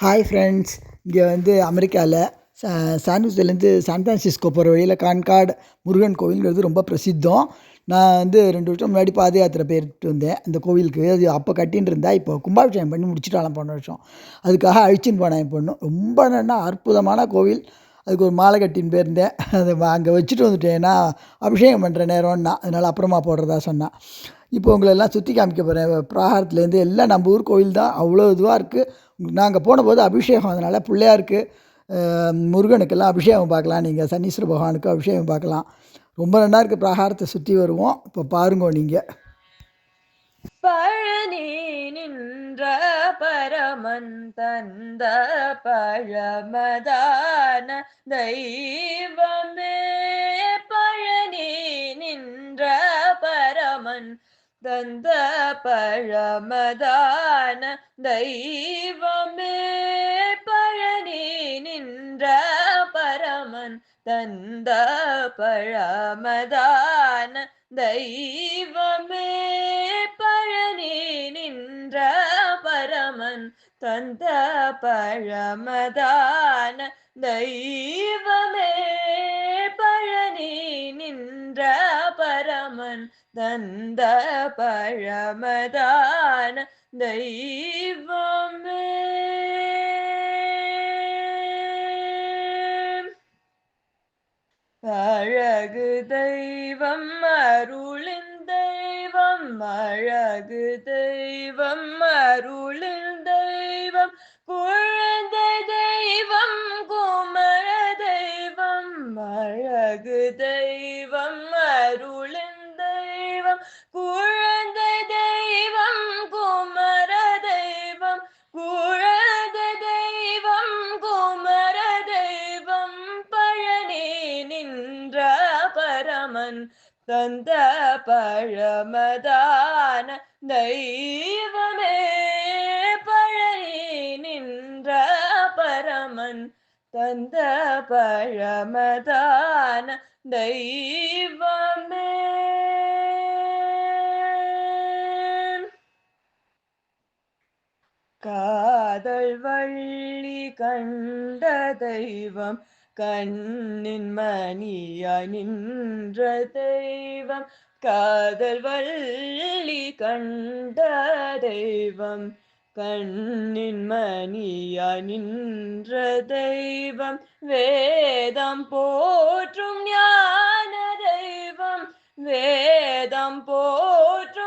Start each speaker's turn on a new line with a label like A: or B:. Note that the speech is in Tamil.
A: Hi friends. இங்கே அமெரிக்காவில் சான்ஜோஸ்லேருந்து சான் ஃப்ரான்சிஸ்கோ போகிற வழியில் கான்கார்ட் முருகன் கோவில்ங்கிறது ரொம்ப பிரசித்தம். நான் 2 வருஷம் முன்னாடி பாத யாத்திரை போயிட்டு வந்தேன் அந்த கோவிலுக்கு. அது அப்போ கட்டின்னு இருந்தா, இப்போ கும்பாபிஷேகம் பண்ணி முடிச்சுட்டாலாம் போன வருஷம். அதுக்காக அழைச்சின்னு போனேன் என் பொண்ணு. ரொம்ப அற்புதமான கோவில். அதுக்கு ஒரு மாலை கட்டின்னு போயிருந்தேன். அதை அங்கே வச்சுட்டு வந்துட்டேன். ஏன்னா அபிஷேகம் பண்ணுற நேரம்னா, அதனால் அப்புறமா போடுறதா சொன்னான். இப்போ உங்களெல்லாம் சுற்றி காமிக்க போகிறேன். பிராகாரத்துலேருந்து எல்லாம் நம்ம ஊர் கோவில் தான். அவ்வளோ இதுவாக இருக்குது. நாங்கள் போனபோது அபிஷேகம், அதனால் பிள்ளையாருக்கு முருகனுக்கெல்லாம் அபிஷேகம் பார்க்கலாம். நீங்கள் சனீஸ்வர பகவானுக்கு அபிஷேகம் பார்க்கலாம். ரொம்ப நல்லா இருக்குது. பிராகாரத்தை சுற்றி வருவோம். இப்போ பாருங்க நீங்கள்.
B: பழனி நின்ற பரமன் தந்த பழமதான தெய்வமே. பழனி நின்ற பரமன் தந்த பழமதான தெய்வமே. பழனி நின்ற பரமன் தந்த பழமதான தெய்வமே. பழனி நின்ற பரமன் தந்த பழமதான தெய்வமே. பழனி நின்ற பரமன் தந்த பழமதான தெய்வமே. அழகு தெய்வம் அருளின் தெய்வம், அழகு தெய்வம் அருளின் தெய்வம், குழந்தை தெய்வம் குமர தெய்வம். அழகு தெய்வம் அருளின் தெய்வம், குழந்தை தெய்வம் குமர தெய்வம். குழந்தை தெய்வம் குமர தெய்வம். பழனி நின்ற பரமன் தந்த பழமதான தெய்வமே. பழனி நின்ற பரமன் தந்த பழமதான தெய்வமே. காதல் வள்ளி கண்ட தெய்வம், கண்ணின் மணியாய் நின்ற தெய்வம். காதல் வள்ளி கண்ட தெய்வம், கண்ணின் மணியாய் நின்ற தெய்வம். வேதம் போற்றும் ஞான தெய்வம், வேதம் போற்றும்